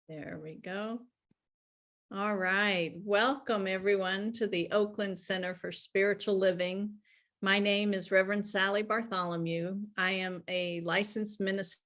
There we go. All right. Welcome, everyone, to the Oakland Center for Spiritual Living. My name is Reverend Sally Bartholomew. I am a licensed minister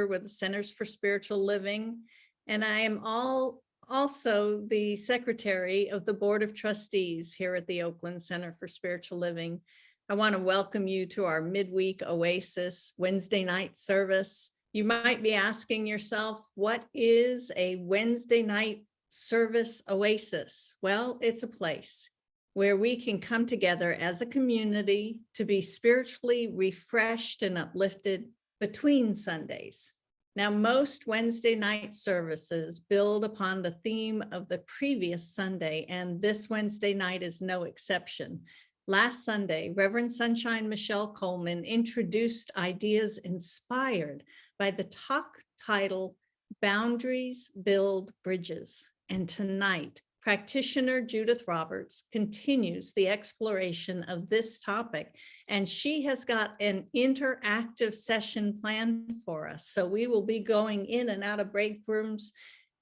with the Centers for Spiritual Living, and I am also the secretary of the Board of Trustees here at the Oakland Center for Spiritual Living. I want to welcome you to our midweek Oasis Wednesday night service. You might be asking yourself, what is a Wednesday night service oasis? Well, it's a place where we can come together as a community to be spiritually refreshed and uplifted between Sundays. Now, most Wednesday night services build upon the theme of the previous Sunday, and this Wednesday night is no exception. Last Sunday, Reverend Sunshine Michelle Coleman introduced ideas inspired by the talk title, Boundaries Build Bridges. And tonight, practitioner Judith Roberts continues the exploration of this topic, and she has got an interactive session planned for us. So we will be going in and out of break rooms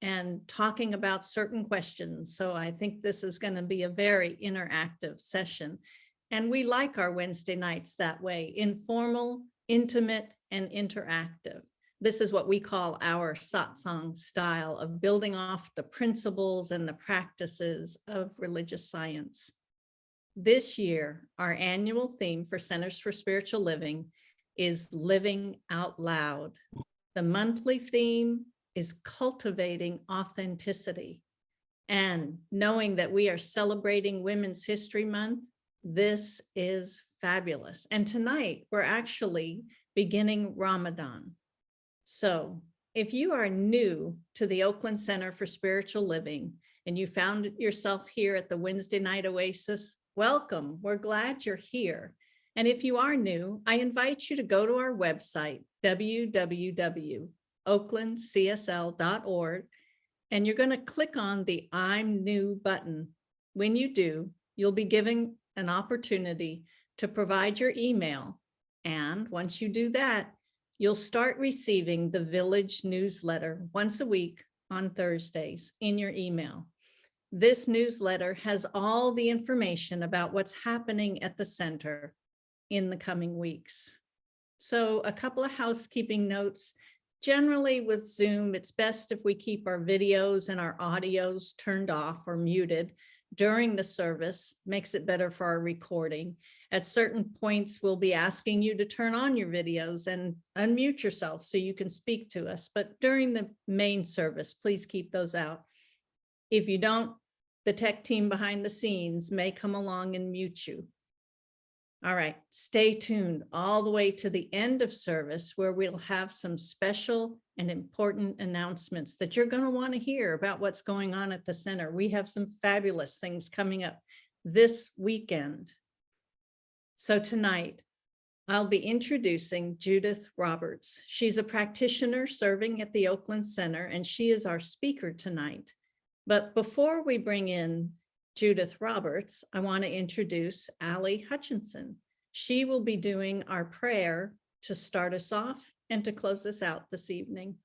and talking about certain questions. So I think this is going to be a very interactive session. And we like our Wednesday nights that way, informal, intimate, and interactive. This is what we call our satsang style of building off the principles and the practices of religious science. This year, our annual theme for Centers for Spiritual Living is Living Out Loud. The monthly theme is cultivating authenticity. And knowing that we are celebrating Women's History Month, this is fabulous. And tonight, we're actually beginning Ramadan. So if you are new to the Oakland Center for Spiritual Living and you found yourself here at the Wednesday Night Oasis, welcome. We're glad you're here. And if you are new, I invite you to go to our website, www.oaklandcsl.org, and you're going to click on the I'm New button. When you do, you'll be given an opportunity to provide your email. And once you do that, you'll start receiving the Village newsletter once a week on Thursdays in your email. This newsletter has all the information about what's happening at the center in the coming weeks. So a couple of housekeeping notes. Generally with Zoom, it's best if we keep our videos and our audios turned off or muted during the service. Makes it better for our recording. At certain points, we'll be asking you to turn on your videos and unmute yourself so you can speak to us. But during the main service, please keep those out. If you don't, the tech team behind the scenes may come along and mute you. All right, stay tuned all the way to the end of service where we'll have some special and important announcements that you're going to want to hear about what's going on at the center. We have some fabulous things coming up this weekend. So tonight, I'll be introducing Judith Roberts. She's a practitioner serving at the Oakland Center, and she is our speaker tonight. But before we bring in Judith Roberts, I want to introduce Allie Hutchinson. She will be doing our prayer to start us off and to close us out this evening.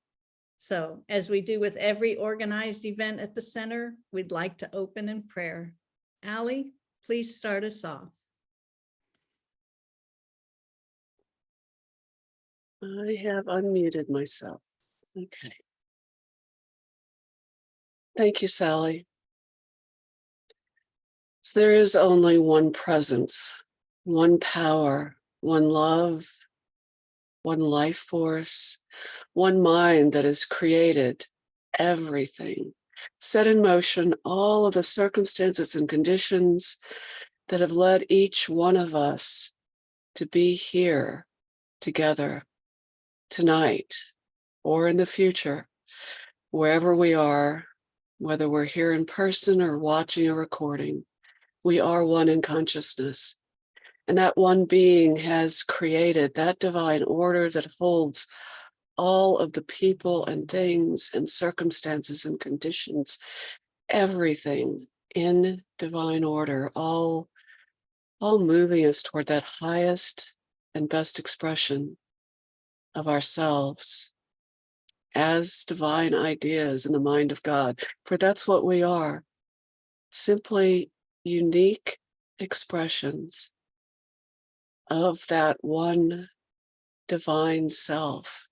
So as we do with every organized event at the center, we'd like to open in prayer. Allie, please start us off. I have unmuted myself. Okay. Thank you, Sally. So there is only one presence, one power, one love, one life force, one mind that has created everything, set in motion all of the circumstances and conditions that have led each one of us to be here together tonight or in the future, wherever we are, whether we're here in person or watching a recording. We are one in consciousness. And that one being has created that divine order that holds all of the people and things and circumstances and conditions, everything in divine order, all moving us toward that highest and best expression of ourselves as divine ideas in the mind of God, for that's what we are, simply unique expressions of that one divine self,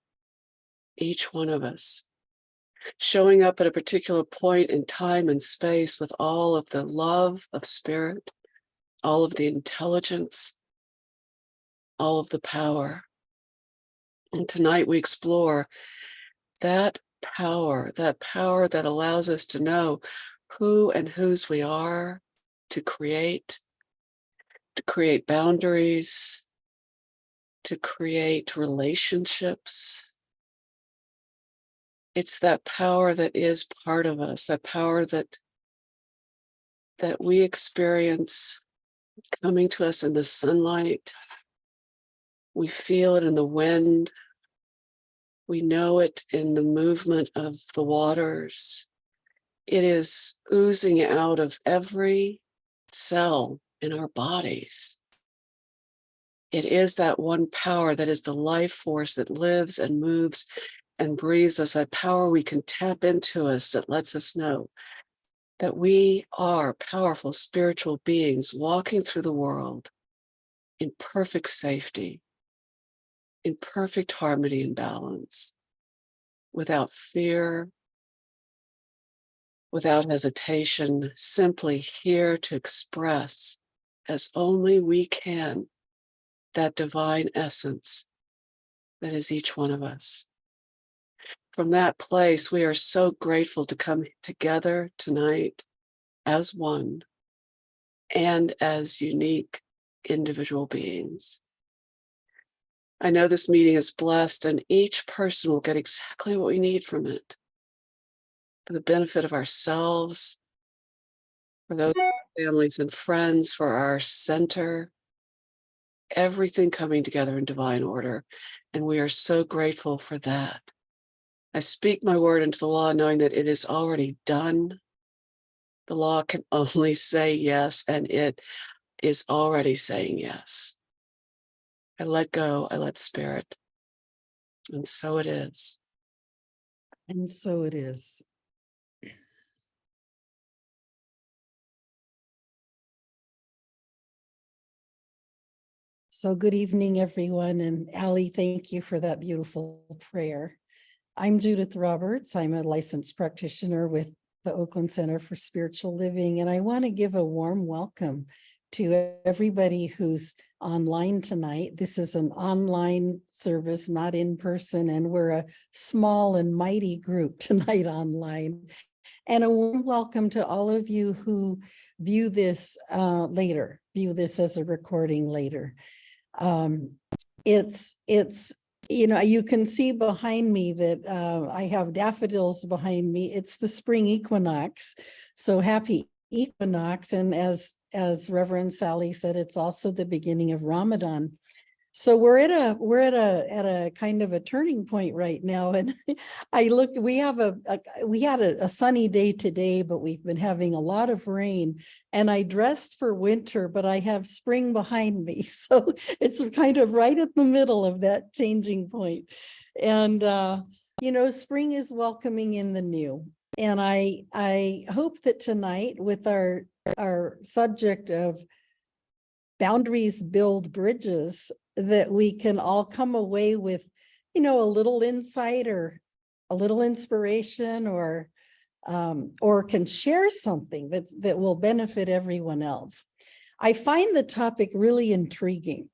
each one of us, showing up at a particular point in time and space with all of the love of spirit, all of the intelligence, all of the power. And tonight we explore that power that allows us to know who and whose we are, to create boundaries, to create relationships. It's that power that is part of us, that power that we experience coming to us in the sunlight. We feel it in the wind. We know it in the movement of the waters. It is oozing out of every cell in our bodies. It is that one power that is the life force that lives and moves and breathes us, that power we can tap into us that lets us know that we are powerful spiritual beings walking through the world in perfect safety, in perfect harmony and balance, without fear, without hesitation, simply here to express as only we can that divine essence that is each one of us. From that place, we are so grateful to come together tonight as one and as unique individual beings. I know this meeting is blessed, and each person will get exactly what we need from it, for the benefit of ourselves, for those families and friends, for our center, everything coming together in divine order. And we are so grateful for that. I speak my word into the law, knowing that it is already done. The law can only say yes, and it is already saying yes. I let go, I let spirit, and so it is. And so it is. So good evening, everyone. And Allie, thank you for that beautiful prayer. I'm Judith Roberts. I'm a licensed practitioner with the Oakland Center for Spiritual Living. And I want to give a warm welcome to everybody who's online tonight. This is an online service, not in person. And we're a small and mighty group tonight online. And a warm welcome to all of you who view this later, view this as a recording later. It's you can see behind me that I have daffodils behind me. It's the spring equinox, so happy equinox. And as Reverend Sally said, it's also the beginning of Ramadan. So we're at a kind of a turning point right now. And we had a sunny day today, but we've been having a lot of rain, and I dressed for winter, but I have spring behind me. So it's kind of right at the middle of that changing point. And, spring is welcoming in the new. And I hope that tonight, with our subject of boundaries build bridges, that we can all come away with, a little insight or a little inspiration, or can share something that will benefit everyone else. I find the topic really intriguing,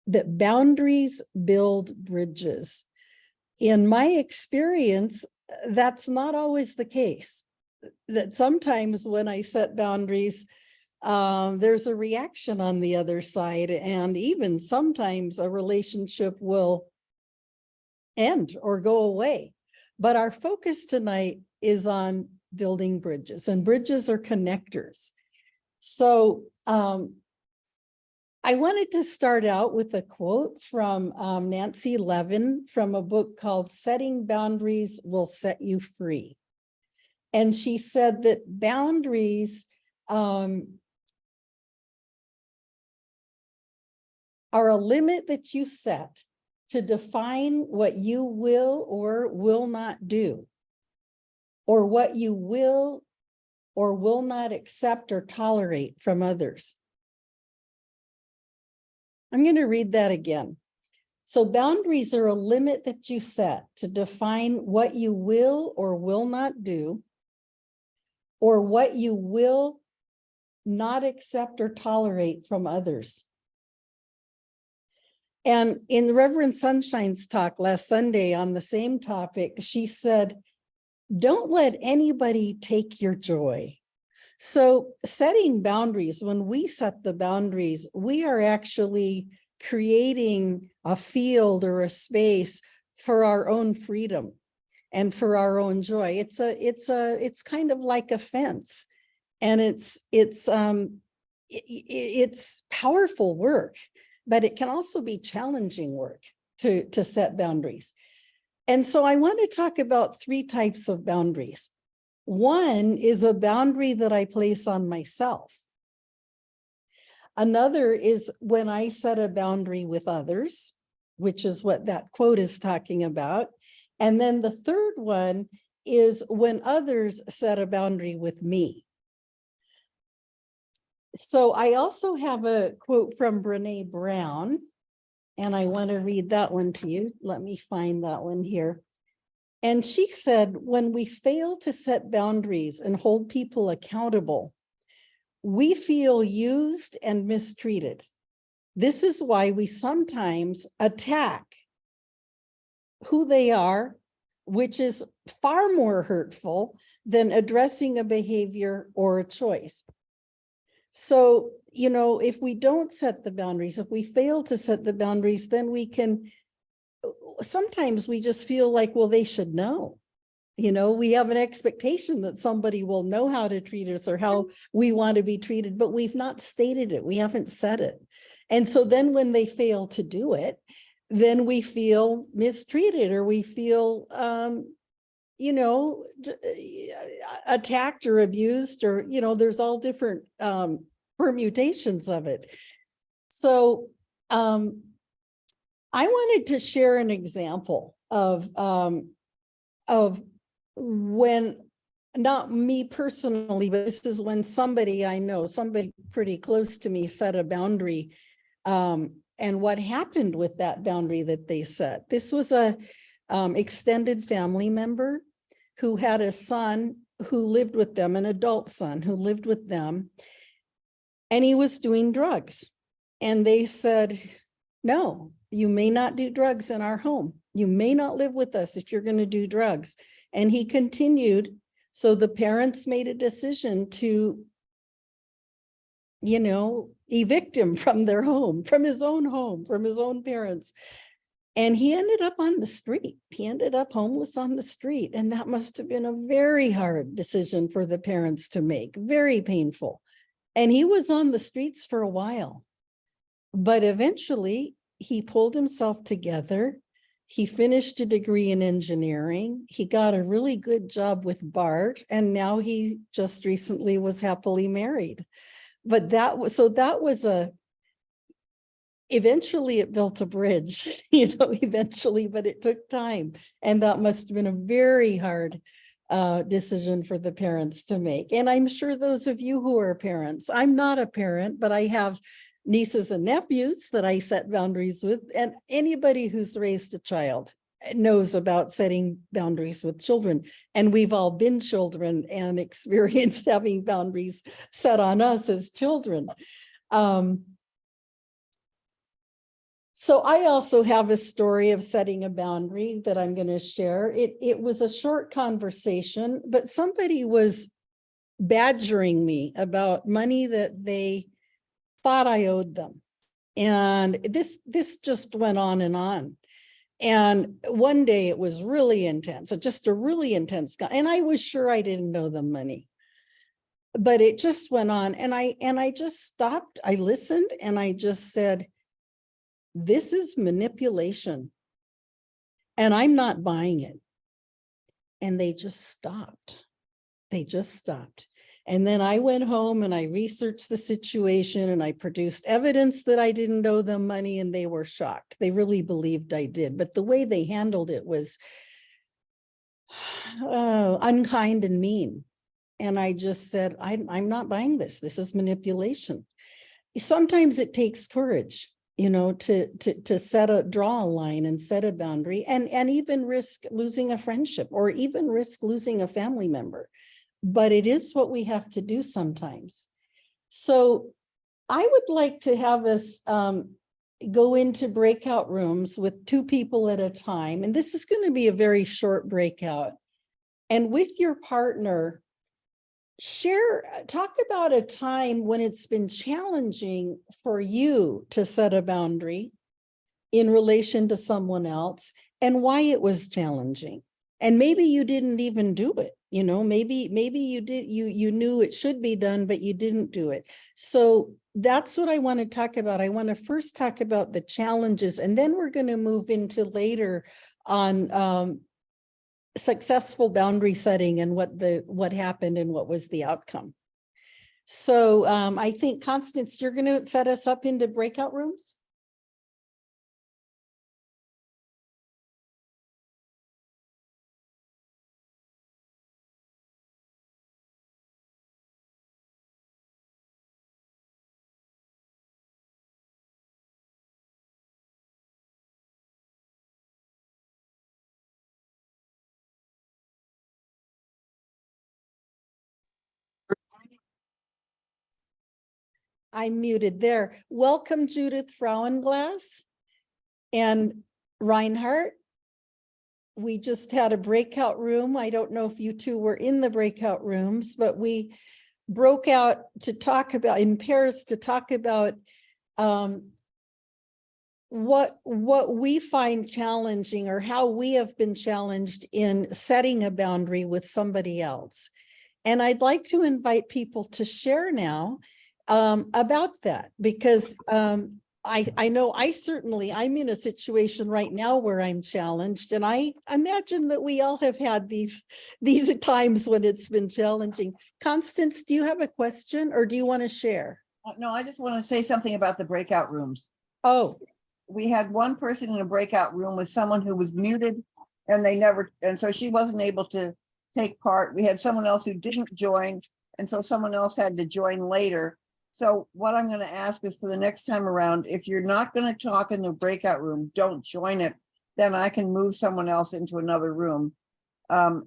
that boundaries build bridges. In my experience, that's not always the case. That sometimes when I set boundaries, there's a reaction on the other side, and even sometimes a relationship will end or go away. But our focus tonight is on building bridges, and bridges are connectors. So I wanted to start out with a quote from Nancy Levin from a book called Setting Boundaries Will Set You Free. And she said that boundaries are a limit that you set to define what you will or will not do, or what you will or will not accept or tolerate from others. I'm going to read that again. So boundaries are a limit that you set to define what you will or will not do, or what you will not accept or tolerate from others. And in Reverend Sunshine's talk last Sunday on the same topic, she said, don't let anybody take your joy. So setting boundaries, when we set the boundaries, we are actually creating a field or a space for our own freedom and for our own joy. It's kind of like a fence, and it's powerful work, but it can also be challenging work to set boundaries. And so I want to talk about 3 types of boundaries. One is a boundary that I place on myself. Another is when I set a boundary with others, which is what that quote is talking about. And then the third one is when others set a boundary with me. So I also have a quote from Brené Brown, and I want to read that one to you. Let me find that one here. And she said, when we fail to set boundaries and hold people accountable, we feel used and mistreated. This is why we sometimes attack who they are, which is far more hurtful than addressing a behavior or a choice. So, you know, if we don't set the boundaries, if we fail to set the boundaries, then sometimes we just feel like, well, they should know. You know, we have an expectation that somebody will know how to treat us or how we want to be treated, but we've not stated it. We haven't said it. And so then when they fail to do it, then we feel mistreated, or we feel, you know, attacked or abused, or, you know, there's all different permutations of it. So I wanted to share an example of when, not me personally, but this is when somebody I know, somebody pretty close to me, set a boundary, and what happened with that boundary that they set. This was a extended family member who had a son who lived with them, an adult son who lived with them, and he was doing drugs. And they said, no, you may not do drugs in our home. You may not live with us if you're going to do drugs. And he continued. So the parents made a decision to, you know, evict him from their home, from his own parents. And he ended up on the street. He ended up homeless on the street. And that must have been a very hard decision for the parents to make, very painful. And he was on the streets for a while. But eventually he pulled himself together. He finished a degree in engineering. He got a really good job with BART, and now he just recently was happily married. But eventually it built a bridge, you know, eventually, but it took time. And that must have been a very hard decision for the parents to make. And I'm sure those of you who are parents, I'm not a parent, but I have nieces and nephews that I set boundaries with, and anybody who's raised a child knows about setting boundaries with children. And we've all been children and experienced having boundaries set on us as children. So I also have a story of setting a boundary that I'm going to share. It was a short conversation, but somebody was badgering me about money that they thought I owed them. And this just went on and on. And one day it was really intense, just a really intense guy. And I was sure I didn't owe them money, but it just went on. And I just stopped. I listened and I just said, this is manipulation and I'm not buying it. And they just stopped. They just stopped. And then I went home and I researched the situation and I produced evidence that I didn't owe them money, and they were shocked. They really believed I did, but the way they handled it was unkind and mean. And I just said, I'm not buying this. This is manipulation. Sometimes it takes courage, to draw a line and set a boundary, and even risk losing a friendship or even risk losing a family member. But it is what we have to do sometimes. So I would like to have us go into breakout rooms with 2 people at a time. And this is going to be a very short breakout. And with your partner, talk about a time when it's been challenging for you to set a boundary in relation to someone else and why it was challenging. And maybe you didn't even do it. Maybe you did, you knew it should be done, but you didn't do it. So that's what I want to talk about. I want to first talk about the challenges, and then we're going to move into later on successful boundary setting and what happened and what was the outcome. So I think, Constance, you're going to set us up into breakout rooms. I'm muted there. Welcome, Judith Frauenglass and Reinhardt. We just had a breakout room. I don't know if you two were in the breakout rooms, but we broke out to talk about in pairs to talk about what we find challenging, or how we have been challenged in setting a boundary with somebody else. And I'd like to invite people to share now about that, because I know I'm in a situation right now where I'm challenged, and I imagine that we all have had these times when it's been challenging. Constance, do you have a question, or do you want to share? No, I just want to say something about the breakout rooms. Oh, We had one person in a breakout room with someone who was muted, and so she wasn't able to take part. We had someone else who didn't join, and so someone else had to join later. So what I'm going to ask is, for the next time around, if you're not going to talk in the breakout room, don't join it. Then I can move someone else into another room. And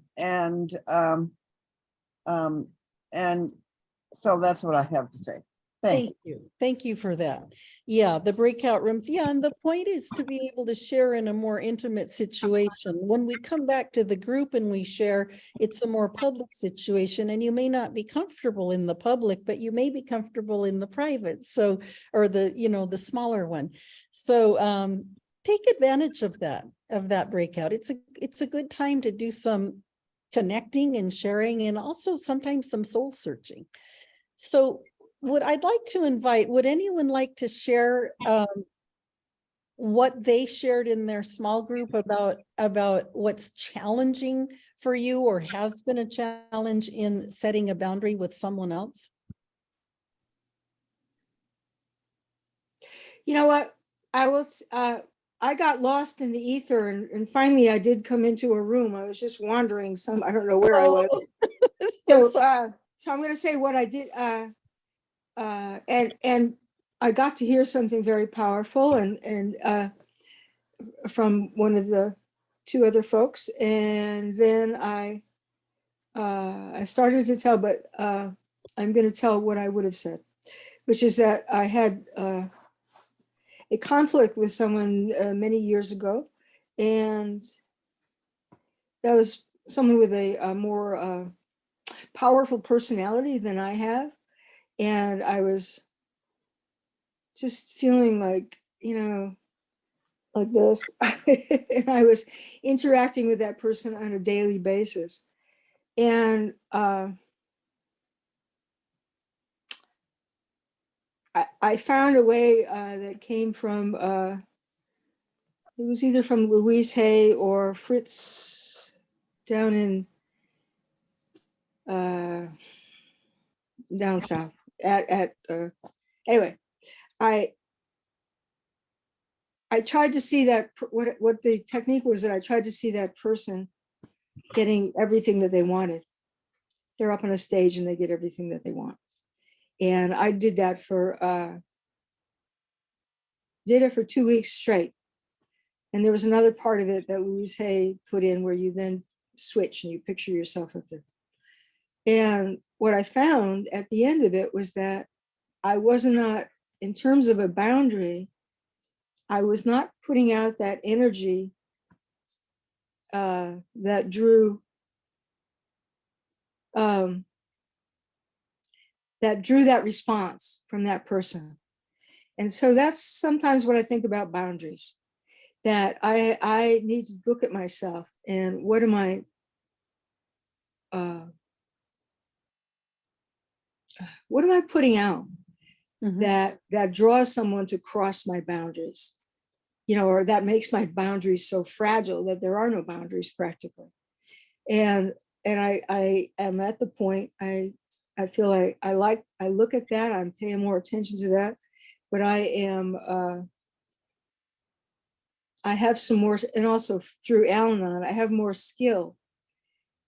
so that's what I have to say. Thank you. Thank you for that. Yeah, the breakout rooms. Yeah, and the point is to be able to share in a more intimate situation. When we come back to the group and we share, it's a more public situation, and you may not be comfortable in the public, but you may be comfortable in the private. So, or the smaller one. So take advantage of that breakout. It's a good time to do some connecting and sharing, and also sometimes some soul searching. So I'd like to invite, would anyone like to share what they shared in their small group about what's challenging for you, or has been a challenge in setting a boundary with someone else? You know what? I got lost in the ether, and finally I did come into a room. I was just wandering I don't know where I was. So I'm going to say what I did. And I got to hear something very powerful and from one of the 2 other folks, and then I started to tell, but I'm going to tell what I would have said, which is that I had a conflict with someone many years ago, and that was someone with a more powerful personality than I have, and I was just feeling like, like this. And I was interacting with that person on a daily basis. And I found a way that came from, it was either from Louise Hay or Fritz down in down south anyway, I tried to see that what the technique was, that I tried to see that person getting everything that they wanted. They're up on a stage and they get everything that they want. And I did that for 2 weeks straight. And there was another part of it that Louise Hay put in where you then switch and you picture yourself up there. And what I found at the end of it was that I was not, in terms of a boundary, I was not putting out that energy that drew that response from that person. And so that's sometimes what I think about boundaries, that I need to look at myself and what am I putting out that draws someone to cross my boundaries, or that makes my boundaries so fragile that there are no boundaries practically. And I am at the point, I feel like I look at that, I'm paying more attention to that, but I have some more, and also through Al-Anon, I have more skill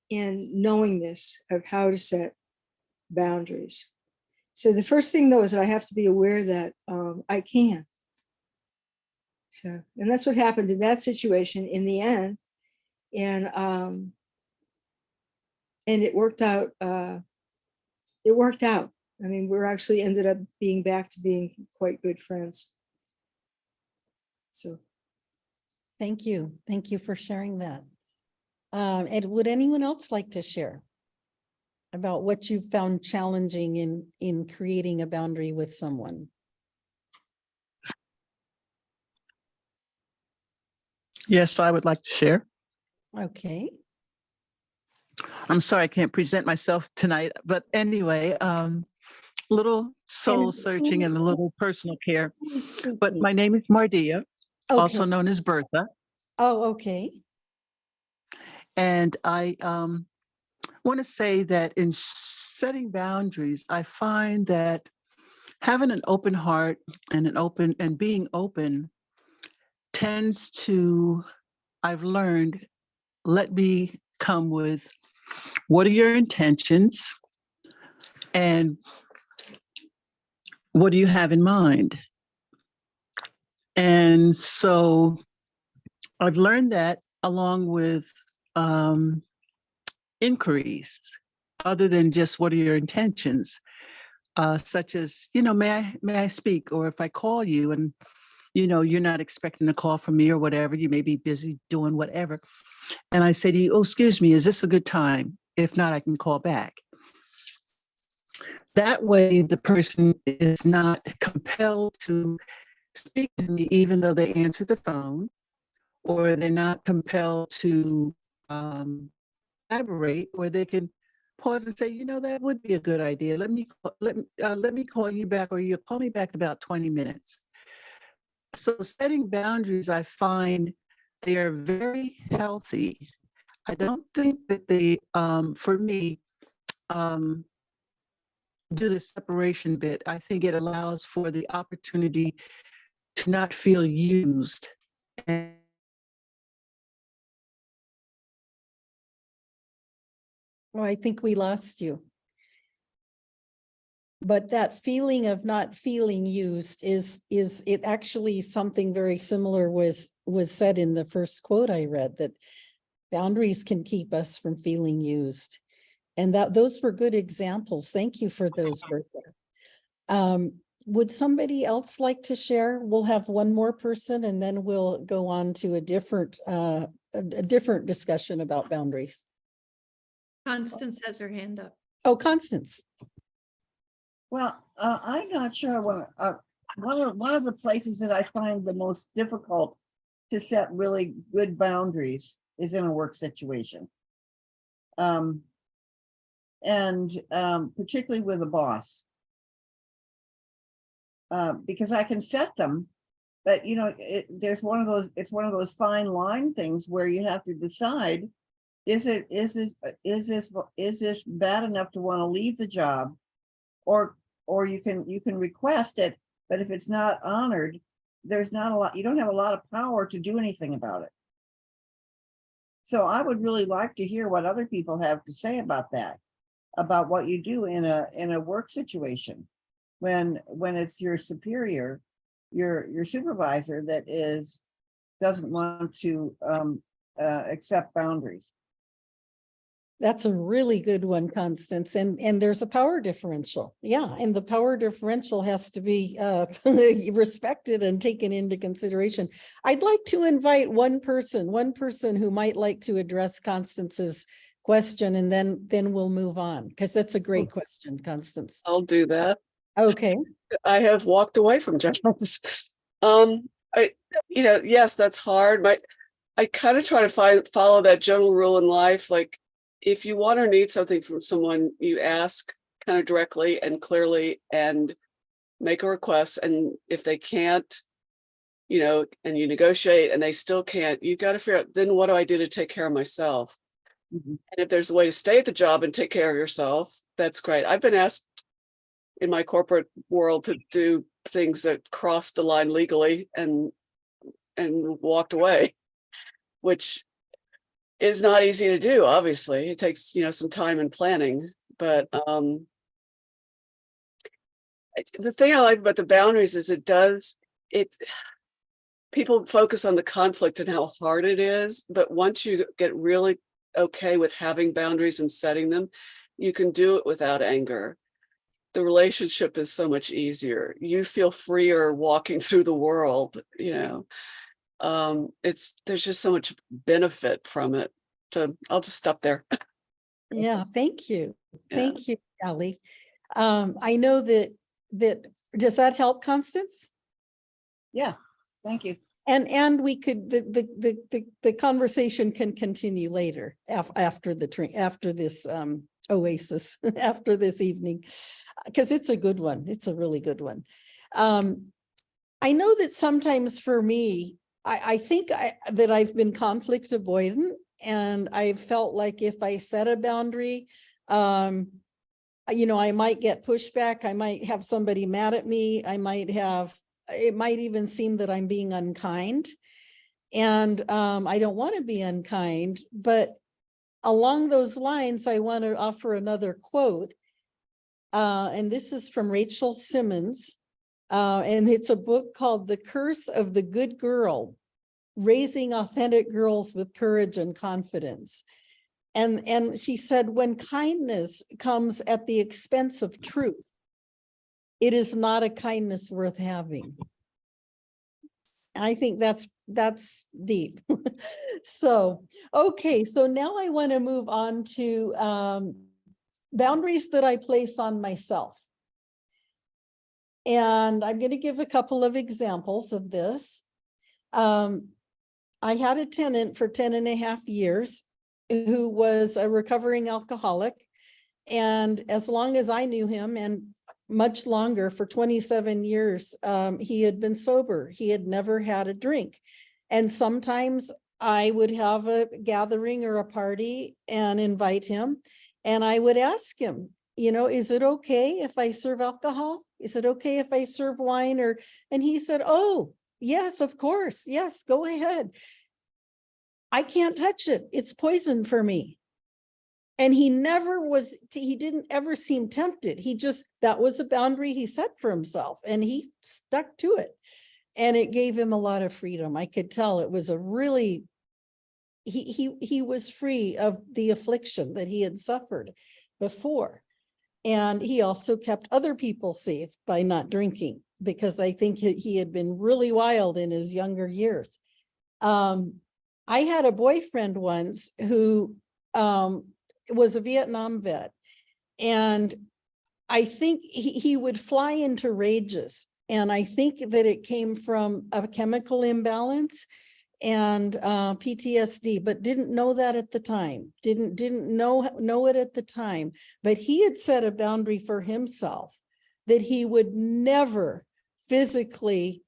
in knowing this of how to set boundaries. So the first thing though is that I have to be aware that I can. So, and that's what happened in that situation in the end. And it worked out. It worked out. I mean, we're actually ended up being back to being quite good friends. So. Thank you. Thank you for sharing that. And would anyone else like to share about what you found challenging in creating a boundary with someone? Yes, I would like to share. Okay. I'm sorry I can't present myself tonight, but anyway, little soul searching and a little personal care. But my name is Mardia, also known as Bertha. Oh, okay. And I want to say that in setting boundaries, I find that having an open heart and being open tends to, I've learned, let me come with what are your intentions and what do you have in mind? And so I've learned that along with inquiries, other than just what are your intentions, such as, may I speak? Or if I call you and, you're not expecting a call from me or whatever, you may be busy doing whatever. And I say to you, oh, excuse me, is this a good time? If not, I can call back. That way, the person is not compelled to speak to me, even though they answered the phone, or they're not compelled to elaborate, or they can pause and say, that would be a good idea. Let me call you back, or you call me back in about 20 minutes. So setting boundaries, I find they are very healthy. I don't think that they, for me, do the separation bit. I think it allows for the opportunity to not feel used. And Oh, I think we lost you. But that feeling of not feeling used is it actually something very similar was said in the first quote I read, that boundaries can keep us from feeling used. And those were good examples. Thank you for those, Bertha. Would somebody else like to share? We'll have one more person and then we'll go on to a different discussion about boundaries. Constance has her hand up. Oh, Constance. Well, I'm not sure one of the places that I find the most difficult to set really good boundaries is in a work situation. And particularly with a boss. Because I can set them, but it's one of those fine line things where you have to decide, is this bad enough to want to leave the job? or you can request it, but if it's not honored, there's not a lot, you don't have a lot of power to do anything about it. So I would really like to hear what other people have to say about that, about what you do in a work situation when it's your superior, your supervisor that doesn't want to accept boundaries. That's a really good one, Constance. And there's a power differential. Yeah. And the power differential has to be respected and taken into consideration. I'd like to invite one person who might like to address Constance's question, and then we'll move on, because that's a great question, Constance. I'll do that. Okay. I have walked away from jobs. Yes, that's hard. I kind of try to follow that general rule in life. Like, if you want or need something from someone, you ask kind of directly and clearly and make a request. And if they can't, and you negotiate and they still can't, you got to figure out, then what do I do to take care of myself? And if there's a way to stay at the job and take care of yourself, that's great. I've been asked in my corporate world to do things that crossed the line legally and walked away, which is not easy to do. Obviously, it takes, some time and planning, but the thing I like about the boundaries is people focus on the conflict and how hard it is, but once you get really okay with having boundaries and setting them, you can do it without anger. The relationship is so much easier. You feel freer walking through the world, there's just so much benefit from it. So I'll just stop there. Yeah. Thank you. Yeah. Thank you, Ellie. I know that does that help, Constance? Yeah, thank you. And we could, the conversation can continue later after this oasis, after this evening, because it's a good one. It's a really good one. I know that sometimes for me, I think that I've been conflict avoidant, and I've felt like if I set a boundary, I might get pushback. I might have somebody mad at me. It might even seem that I'm being unkind, and I don't want to be unkind. But along those lines, I want to offer another quote. And this is from Rachel Simmons. And it's a book called The Curse of the Good Girl: Raising Authentic Girls with Courage and Confidence. And she said, when kindness comes at the expense of truth, it is not a kindness worth having. I think that's deep. So, okay. So now I want to move on to boundaries that I place on myself. And I'm going to give a couple of examples of this. I had a tenant for 10.5 years who was a recovering alcoholic. And as long as I knew him, and much longer, for 27 years, he had been sober. He had never had a drink. And sometimes I would have a gathering or a party and invite him. And I would ask him, is it okay if I serve alcohol? Is it okay if I serve wine? And he said, oh, yes, of course. Yes, go ahead. I can't touch it. It's poison for me. And he didn't ever seem tempted. That was a boundary he set for himself, and he stuck to it. And it gave him a lot of freedom. I could tell it was he was free of the affliction that he had suffered before. And he also kept other people safe by not drinking, because I think he had been really wild in his younger years. I had a boyfriend once who was a Vietnam vet, and I think he would fly into rages, and I think that it came from a chemical imbalance and PTSD, but didn't know that at the time. Didn't know it at the time. But he had set a boundary for himself that he would never physically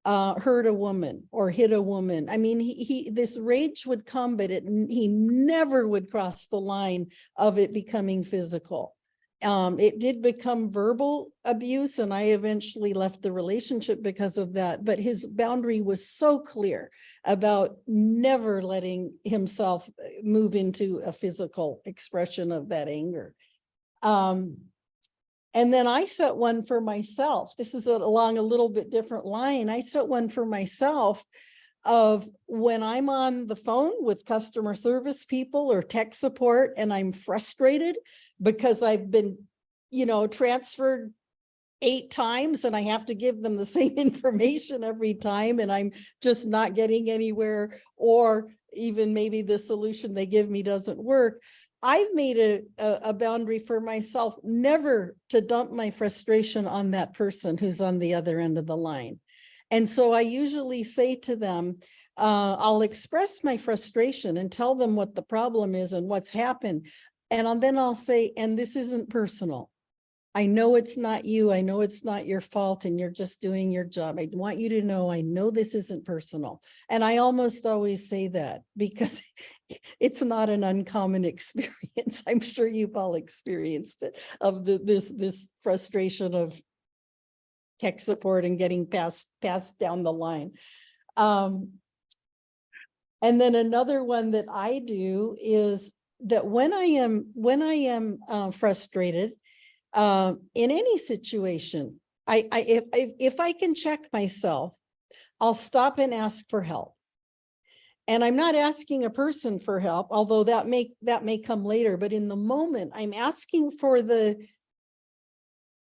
hurt a woman or hit a woman. I mean, this rage would come, but he never would cross the line of it becoming physical. It did become verbal abuse, and I eventually left the relationship because of that. But his boundary was so clear about never letting himself move into a physical expression of that anger. And then I set one for myself. This is along a little bit different line. I set one for myself of when I'm on the phone with customer service people or tech support and I'm frustrated because I've been, transferred 8 times and I have to give them the same information every time and I'm just not getting anywhere, or even maybe the solution they give me doesn't work. I've made a boundary for myself never to dump my frustration on that person who's on the other end of the line. And so I usually say to them, I'll express my frustration and tell them what the problem is and what's happened. And then I'll say, and this isn't personal. I know it's not you. I know it's not your fault and you're just doing your job. I want you to know, I know this isn't personal. And I almost always say that because it's not an uncommon experience. I'm sure you've all experienced it, of this frustration of tech support and getting passed down the line. And then another one that I do is that when I am frustrated, in any situation, if I can check myself, I'll stop and ask for help. And I'm not asking a person for help, although that may come later. But in the moment, I'm asking for the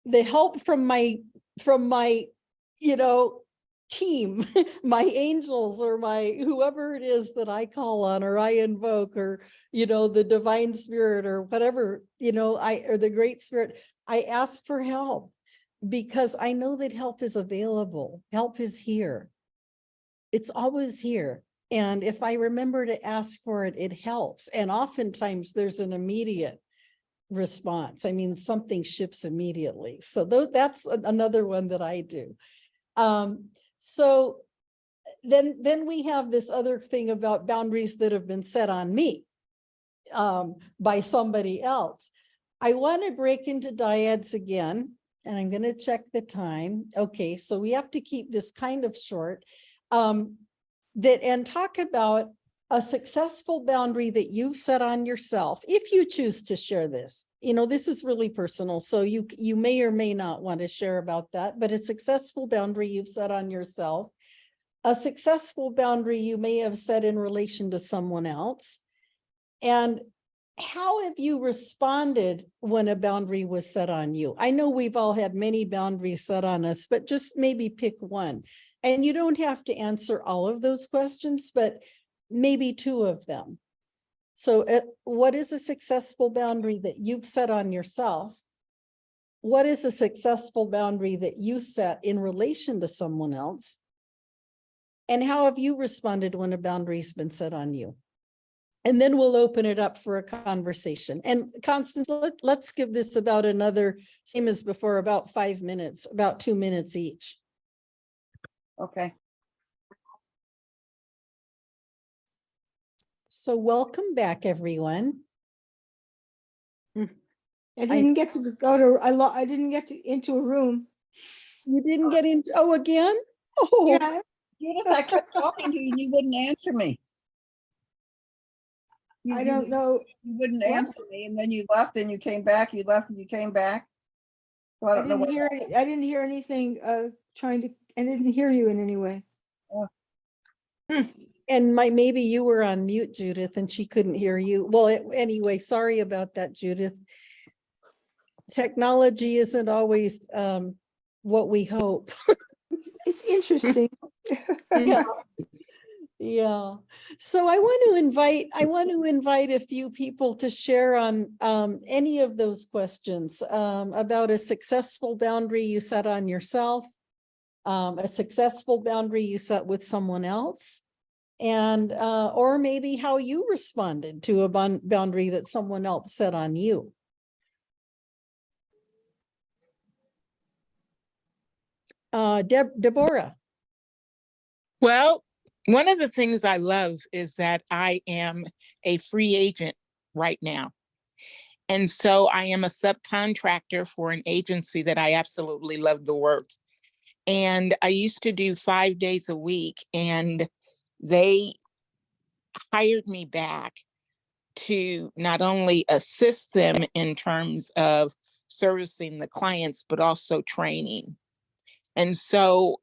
help from my team, my angels, or my whoever it is that I call on or I invoke, or the divine spirit or whatever, or the great spirit. I ask for help because I know that help is available. Help is here. It's always here. And if I remember to ask for it, it helps. And oftentimes there's an immediate response. I mean, something shifts immediately. So that's another one that I do. So then we have this other thing about boundaries that have been set on me by somebody else. I want to break into dyads again, and I'm going to check the time. Okay, so we have to keep this kind of short. And talk about a successful boundary that you've set on yourself, if you choose to share this. This is really personal, so you may or may not want to share about that, but a successful boundary you've set on yourself, a successful boundary you may have set in relation to someone else, and how have you responded when a boundary was set on you? I know we've all had many boundaries set on us, but just maybe pick one. And you don't have to answer all of those questions, but maybe 2 of them. So what is a successful boundary that you've set on yourself? What is a successful boundary that you set in relation to someone else? And how have you responded when a boundary's been set on you? And then we'll open it up for a conversation. And Constance, let's give this about another, same as before, about 5 minutes, about 2 minutes each. Okay. So welcome back, everyone. I didn't get to go to, I didn't get to into a room. You didn't get into, oh, again? Oh, Yeah, Judith, I kept talking to you and you wouldn't answer me. I don't know. You wouldn't What? answer me, and then you left and you came back, you left and you came back. So I I don't know didn't what. hear, I didn't hear anything, I didn't hear you in any way. and maybe you were on mute, Judith, and she couldn't hear you. Well, anyway, sorry about that, Judith. Technology isn't always what we hope. It's interesting. Yeah. Yeah. So I want to invite a few people to share on any of those questions about a successful boundary you set on yourself, a successful boundary you set with someone else, and or maybe how you responded to a boundary that someone else set on you. Deborah. Well, one of the things I love is that I am a free agent right now. And so I am a subcontractor for an agency that I absolutely love the work. And I used to do 5 days a week, and they hired me back to not only assist them in terms of servicing the clients, but also training. And so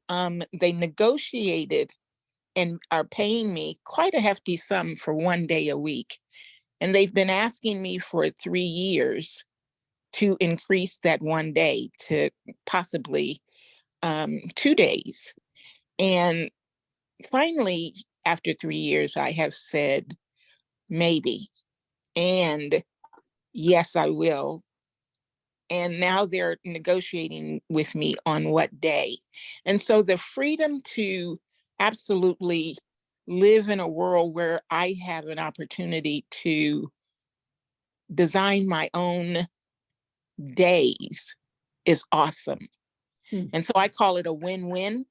they negotiated and are paying me quite a hefty sum for 1 day a week. And they've been asking me for 3 years to increase that 1 day to possibly 2 days. And finally, after 3 years, I have said, maybe. And yes, I will. And now they're negotiating with me on what day. And so the freedom to absolutely live in a world where I have an opportunity to design my own days is awesome. Hmm. And so I call it a win-win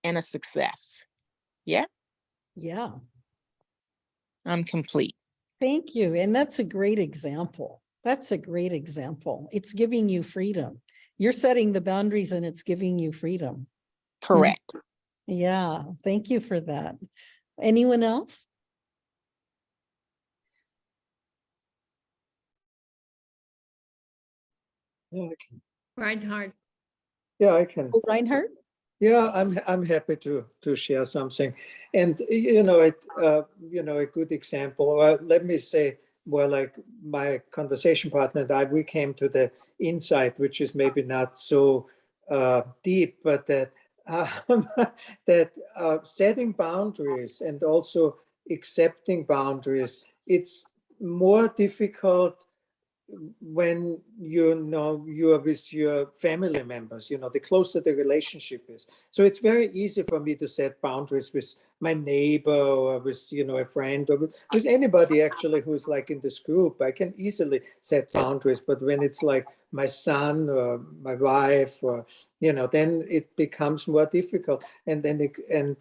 and a success. Yeah, Yeah, I'm complete. thank you. And that's a great example. That's a great example. It's giving you freedom. You're setting the boundaries and it's giving you freedom. Correct. Yeah, thank you for that. Anyone else? Yeah, I can. Reinhardt. Yeah, I can. Oh, Reinhardt? Yeah, I'm happy to share something, and a good example. Let me say, well, like my conversation partner and I, we came to the insight, which is maybe not so deep, but that that setting boundaries and also accepting boundaries, it's more difficult when you are with your family members, the closer the relationship is. So it's very easy for me to set boundaries with my neighbor or with a friend or with anybody actually who's like in this group. I can easily set boundaries, but when it's like my son or my wife or then it becomes more difficult. And then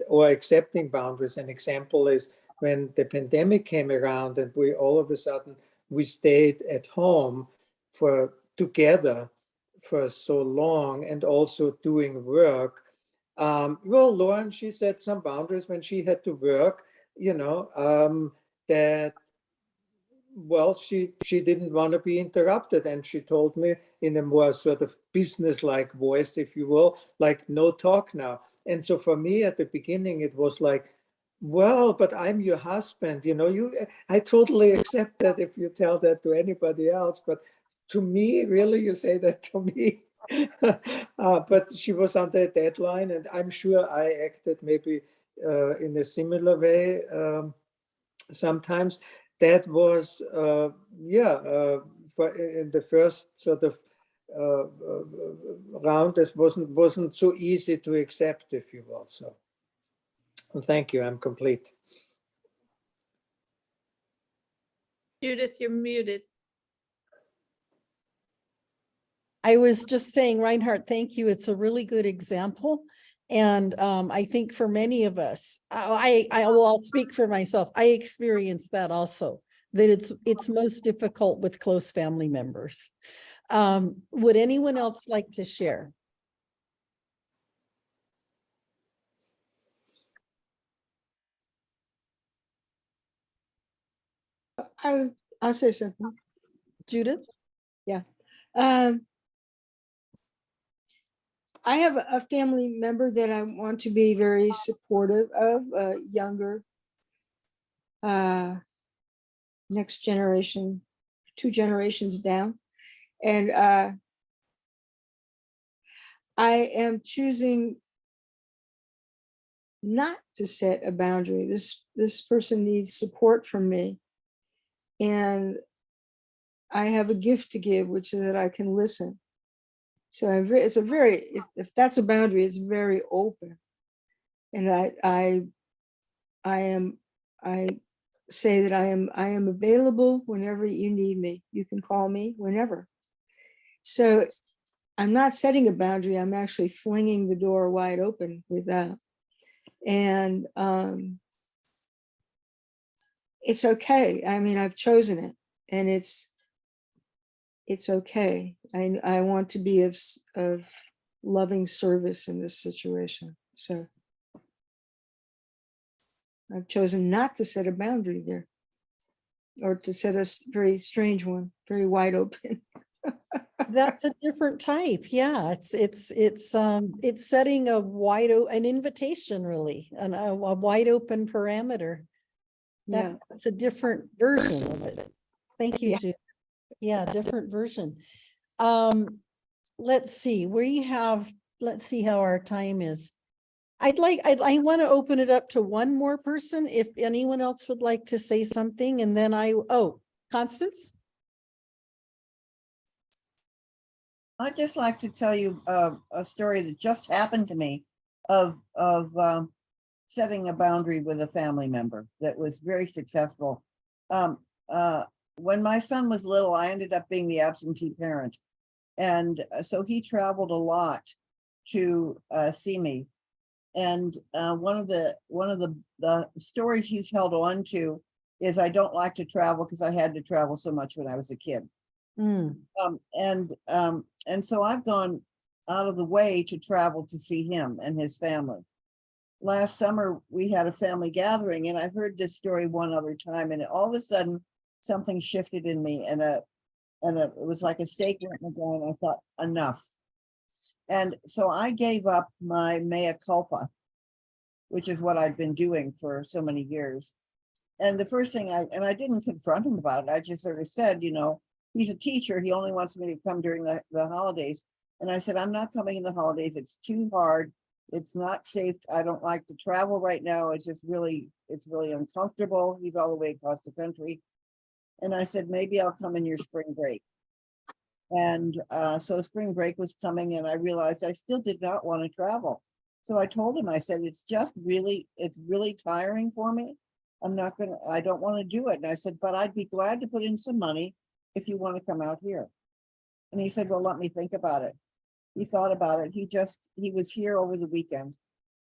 or accepting boundaries. An example is when the pandemic came around and we all of a sudden we stayed at home together for so long and also doing work. Well, Lauren, she set some boundaries when she had to work, that, well, she didn't want to be interrupted. And she told me in a more sort of business-like voice, if you will, like, no talk now. And so for me at the beginning, it was like, well, but I'm your husband, I totally accept that if you tell that to anybody else, but to me, really, you say that to me. But she was under a deadline, and I'm sure I acted maybe in a similar way sometimes. That was, for in the first sort of round, this wasn't so easy to accept, if you will. So. Thank you. I'm complete. Judith, you're muted. I was just saying, Reinhardt, thank you. It's a really good example. And I think for many of us, I'll speak for myself. I experienced that also, that it's most difficult with close family members. Would anyone else like to share? I'll say something. Judith? I have a family member that I want to be very supportive of, younger, next generation, 2 generations down. And I am choosing not to set a boundary. This person needs support from me. And I have a gift to give, which is that I can listen. So it's if that's a boundary, it's very open. And I say that I am available whenever you need me. You can call me whenever. So I'm not setting a boundary. I'm actually flinging the door wide open with that. And it's okay. I mean, I've chosen it, and it's it's okay. I want to be of loving service in this situation. So I've chosen not to set a boundary there, or to set a very strange one, very wide open. That's a different type. Yeah, it's setting a an invitation, really, and a wide open parameter. Yeah. That's a different version of it. Thank you, Yeah. Judith. Yeah, different version. Let's see, let's see how our time is. I want to open it up to one more person, if anyone else would like to say something, and then Constance? I'd just like to tell you a story that just happened to me of setting a boundary with a family member that was very successful. When my son was little, I ended up being the absentee parent. And so he traveled a lot to see me. And one of the stories he's held on to is, I don't like to travel because I had to travel so much when I was a kid. Mm. And so I've gone out of the way to travel to see him and his family. Last summer, we had a family gathering, and I heard this story one other time, and all of a sudden something shifted in me, and it was like a stake went in the ground. I thought, enough. And so I gave up my mea culpa, which is what I'd been doing for so many years. And the first thing I didn't confront him about it. I just sort of said, he's a teacher. He only wants me to come during the holidays. And I said, I'm not coming in the holidays. It's too hard. It's not safe. I don't like to travel right now. It's really uncomfortable. He's all the way across the country. And I said, maybe I'll come in your spring break. And so spring break was coming, and I realized I still did not want to travel. So I told him, I said, it's really tiring for me. I don't want to do it. And I said, but I'd be glad to put in some money if you want to come out here. And he said, well, let me think about it. He thought about it. He was here over the weekend.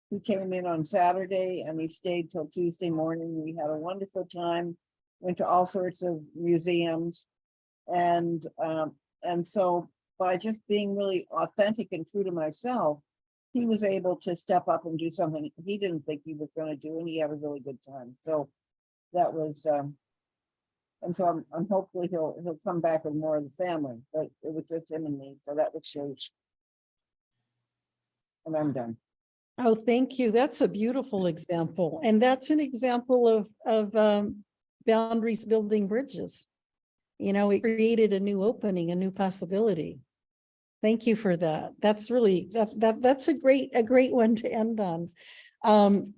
He came in on Saturday and he stayed till Tuesday morning. We had a wonderful time, went to all sorts of museums. And so by just being really authentic and true to myself, he was able to step up and do something he didn't think he was going to do, and he had a really good time. So that was, and so I'm hopefully he'll come back with more of the family, but it was just him and me, so that was great. And I'm done. Oh, thank you. That's a beautiful example. And that's an example of boundaries building bridges. It created a new opening, a new possibility. Thank you for that. That's really, that's a great one to end on. I'm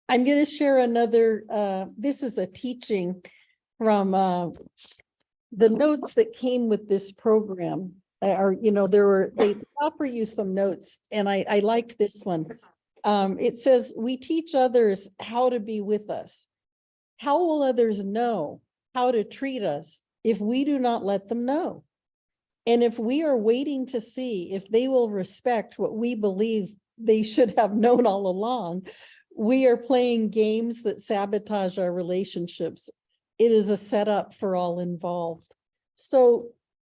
going to share another, this is a teaching from the notes that came with this program. They offer you some notes, and I liked this one. It says, we teach others how to be with us. How will others know how to treat us if we do not let them know? And if we are waiting to see if they will respect what we believe they should have known all along, we are playing games that sabotage our relationships. It is a setup for all involved. So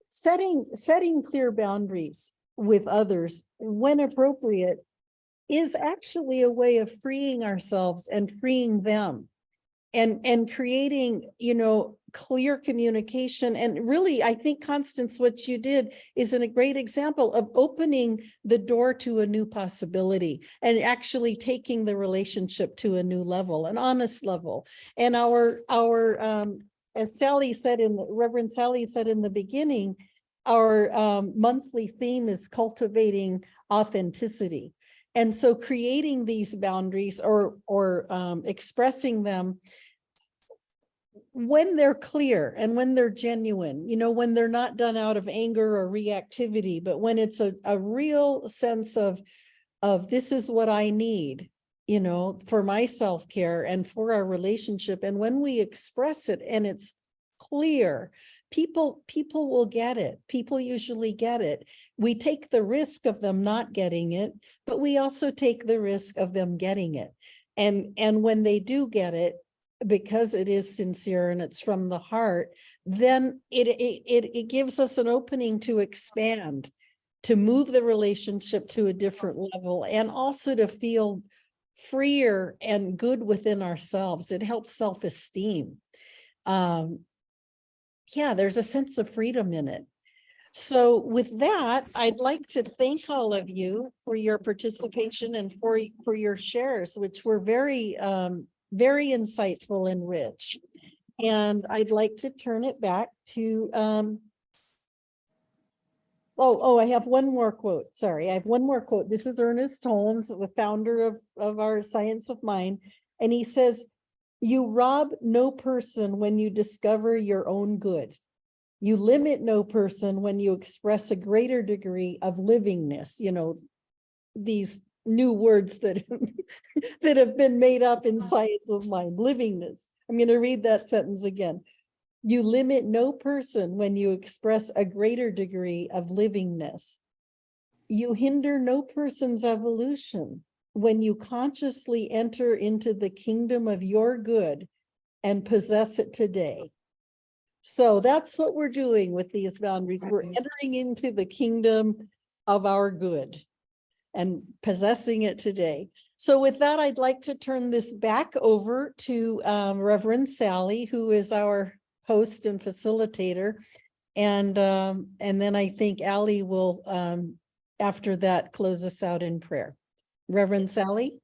setting clear boundaries with others when appropriate is actually a way of freeing ourselves and freeing them, and creating, clear communication. And really, I think, Constance, what you did is a great example of opening the door to a new possibility and actually taking the relationship to a new level, an honest level. And as Reverend Sally said in the beginning, our monthly theme is cultivating authenticity. And so creating these boundaries or expressing them when they're clear and when they're genuine, when they're not done out of anger or reactivity, but when it's a real sense of this is what I need, for my self-care and for our relationship. And when we express it and it's clear, people will get it. People usually get it. We take the risk of them not getting it, but we also take the risk of them getting it. And when they do get it, because it is sincere and it's from the heart, then it gives us an opening to expand, to move the relationship to a different level, and also to feel freer and good within ourselves. It helps self-esteem. Yeah, there's a sense of freedom in it. So with that, I'd like to thank all of you for your participation and for your shares, which were very, very insightful and rich. And I'd like to turn it back to, I have one more quote. Sorry, I have one more quote. This is Ernest Holmes, the founder of our Science of Mind. And he says, "You rob no person when you discover your own good. You limit no person when you express a greater degree of livingness." You know, these new words that, that have been made up in Science of Mind, livingness. I'm going to read that sentence again. "You limit no person when you express a greater degree of livingness. You hinder no person's evolution when you consciously enter into the kingdom of your good and possess it today." So that's what we're doing with these boundaries. We're entering into the kingdom of our good and possessing it today. So with that, I'd like to turn this back over to Reverend Sally, who is our host and facilitator. And then I think Allie will, after that, close us out in prayer. Reverend Sally?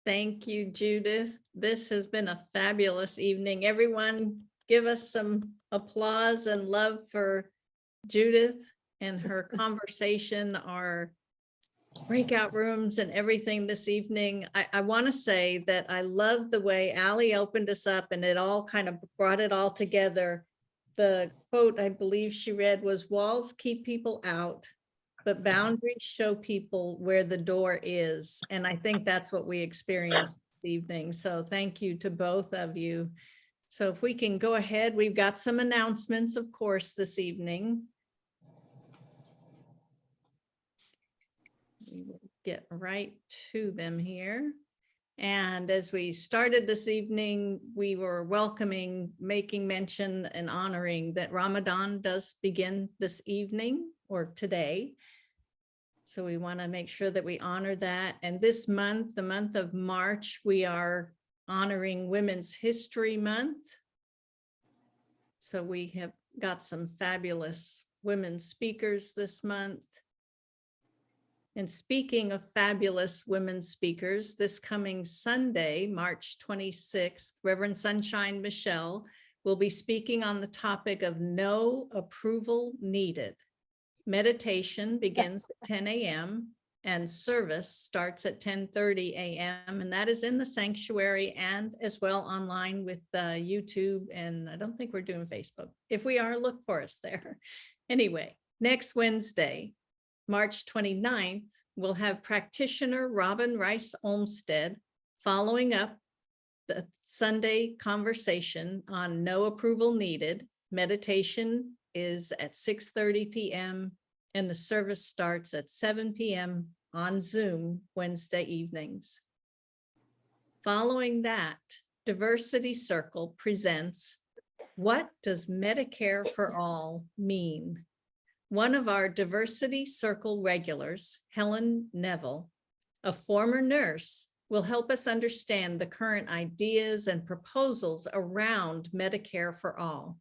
Thank you, Judith. This has been a fabulous evening. Everyone, give us some applause and love for Judith and her conversation, our breakout rooms and everything this evening. I want to say that I love the way Allie opened us up and it all kind of brought it all together. The quote I believe she read was, "Walls keep people out, but boundaries show people where the door is." And I think that's what we experienced this evening. So thank you to both of you. So if we can go ahead, we've got some announcements, of course, this evening. We will get right to them here. And as we started this evening, we were making mention and honoring that Ramadan does begin this evening or today. So we want to make sure that we honor that. And this month, the month of March, we are honoring Women's History Month. So we have got some fabulous women speakers this month. And speaking of fabulous women speakers, this coming Sunday, March 26th, Reverend Sunshine Michelle will be speaking on the topic of no approval needed. Meditation begins at 10 a.m. and service starts at 10:30 a.m. And that is in the sanctuary and as well online with YouTube. And I don't think we're doing Facebook. If we are, look for us there. Anyway, next Wednesday, March 29th, we'll have practitioner Robin Rice Olmsted following up the Sunday conversation on no approval needed. Meditation is at 6:30 p.m. and the service starts at 7 p.m. on Zoom Wednesday evenings. Following that, Diversity Circle presents What Does Medicare for All Mean? One of our Diversity Circle regulars, Helen Neville, a former nurse, will help us understand the current ideas and proposals around Medicare for All.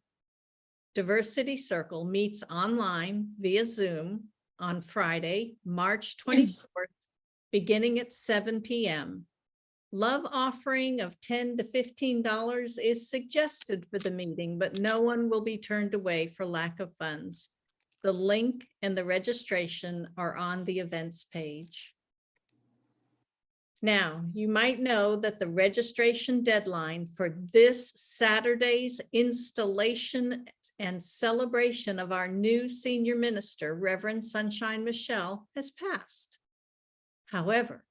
Diversity Circle meets online via Zoom on Friday, March 24th, beginning at 7 p.m. Love offering of $10 to $15 is suggested for the meeting, but no one will be turned away for lack of funds. The link and the registration are on the events page. Now, you might know that the registration deadline for this Saturday's installation and celebration of our new senior minister, Reverend Sunshine Michelle, has passed. However,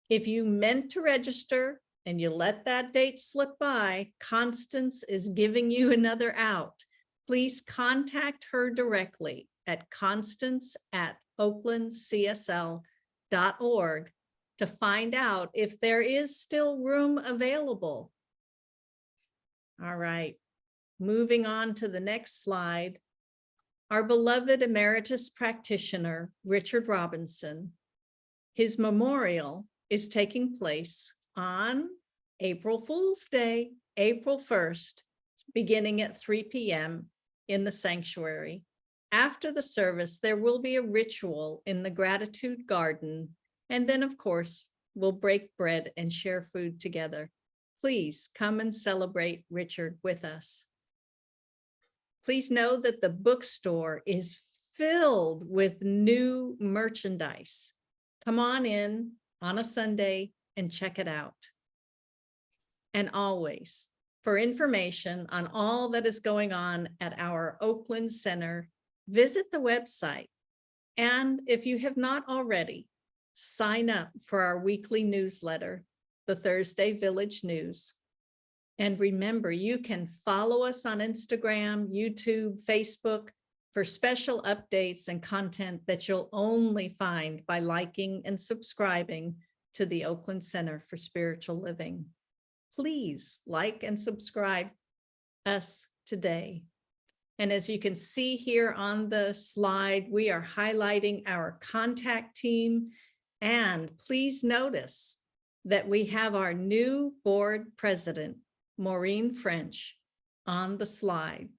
if you meant to register and you let that date slip by, Constance is giving you another out. Please contact her directly at constance@oaklandcsl.org to find out if there is still room available. All right. Moving on to the next slide. Our beloved emeritus practitioner, Richard Robinson. His memorial is taking place on April Fool's Day, April 1st, beginning at 3 p.m. in the sanctuary. After the service, there will be a ritual in the gratitude garden. And then, of course, we'll break bread and share food together. Please come and celebrate Richard with us. Please know that the bookstore is filled with new merchandise. Come on in on a Sunday and check it out. And always, for information on all that is going on at our Oakland Center, visit the website. And if you have not already, sign up for our weekly newsletter, the Thursday Village News. And remember, you can follow us on Instagram, YouTube, Facebook for special updates and content that you'll only find by liking and subscribing to the Oakland Center for Spiritual Living. Please like and subscribe us today. And as you can see here on the slide, we are highlighting our contact team. And please notice that we have our new board president, Maureen French, on the slide.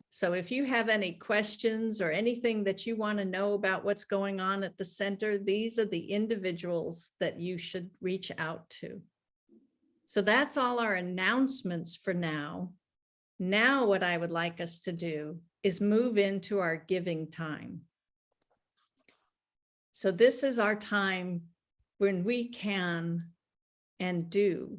So if you have any questions or anything that you want to know about what's going on at the center, these are the individuals that you should reach out to. So that's all our announcements for now. Now what I would like us to do is move into our giving time. So this is our time when we can and do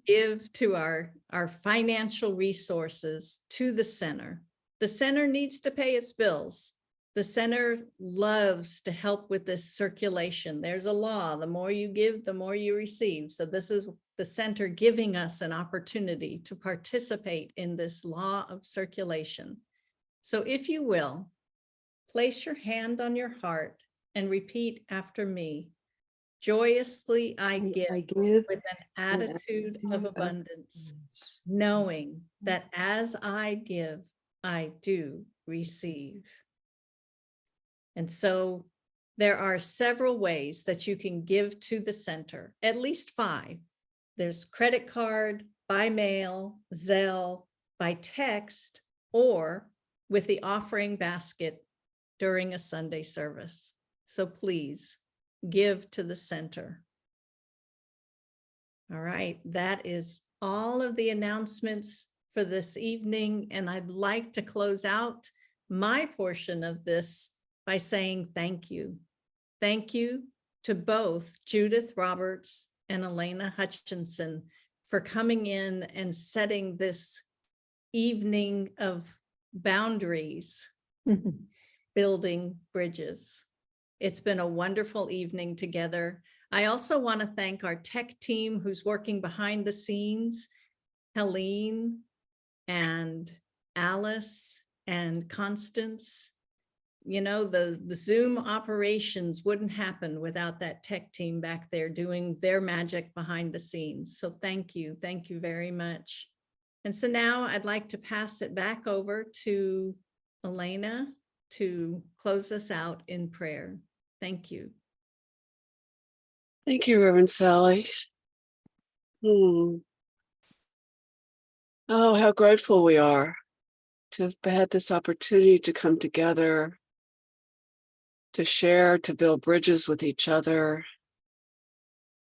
give to our financial resources to the center. The center needs to pay its bills. The center loves to help with this circulation. There's a law, the more you give, the more you receive. So this is the center giving us an opportunity to participate in this law of circulation. So if you will, place your hand on your heart and repeat after me. Joyously I give with an attitude of abundance, knowing that as I give, I do receive. And so there are several ways that you can give to the center, at least 5. There's credit card, by mail, Zelle, by text, or with the offering basket during a Sunday service. So please give to the center. All right, that is all of the announcements for this evening. And I'd like to close out my portion of this by saying thank you. Thank you to both Judith Roberts and Elena Hutchinson for coming in and setting this evening of boundaries, building bridges. It's been a wonderful evening together. I also want to thank our tech team who's working behind the scenes, Helene and Alice and Constance. You know, the Zoom operations wouldn't happen without that tech team back there doing their magic behind the scenes. So thank you very much. And so now I'd like to pass it back over to Elena to close us out in prayer. Thank you. Thank you, Reverend Sally. Oh, how grateful we are to have had this opportunity to come together, to share, to build bridges with each other,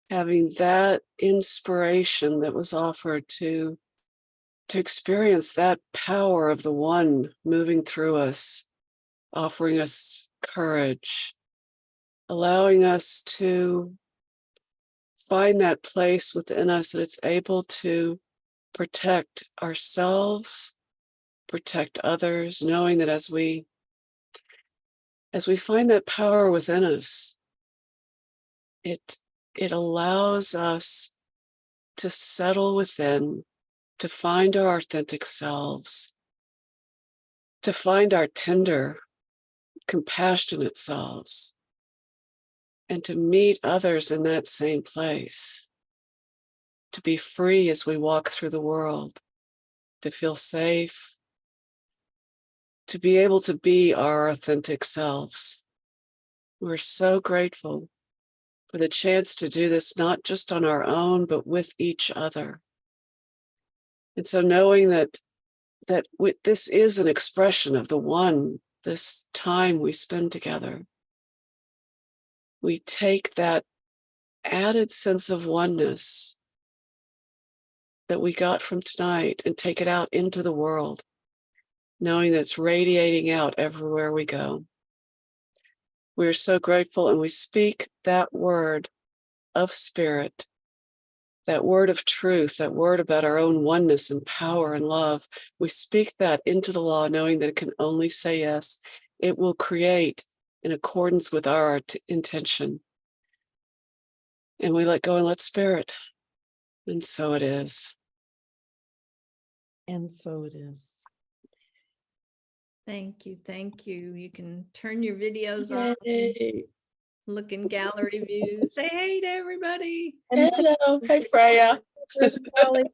having that inspiration that was offered to experience that power of the one moving through us, offering us courage, allowing us to find that place within us that it's able to protect ourselves, protect others, knowing that as we find that power within us, it allows us to settle within, to find our authentic selves, to find our tender, compassionate selves, and to meet others in that same place, to be free as we walk through the world, to feel safe, to be able to be our authentic selves. We're so grateful for the chance to do this, not just on our own, but with each other. And so knowing that this is an expression of the one, this time we spend together, we take that added sense of oneness that we got from tonight and take it out into the world, knowing that it's radiating out everywhere we go. We're so grateful, and we speak that word of spirit, that word of truth, that word about our own oneness and power and love. We speak that into the law, knowing that it can only say yes. It will create in accordance with our intention. And we let go and let spirit. And so it is. And so it is. Thank you. Thank you. You can turn your videos on, Yay. look in gallery view, say hey to everybody. Hello. Hey, Freya. Sally,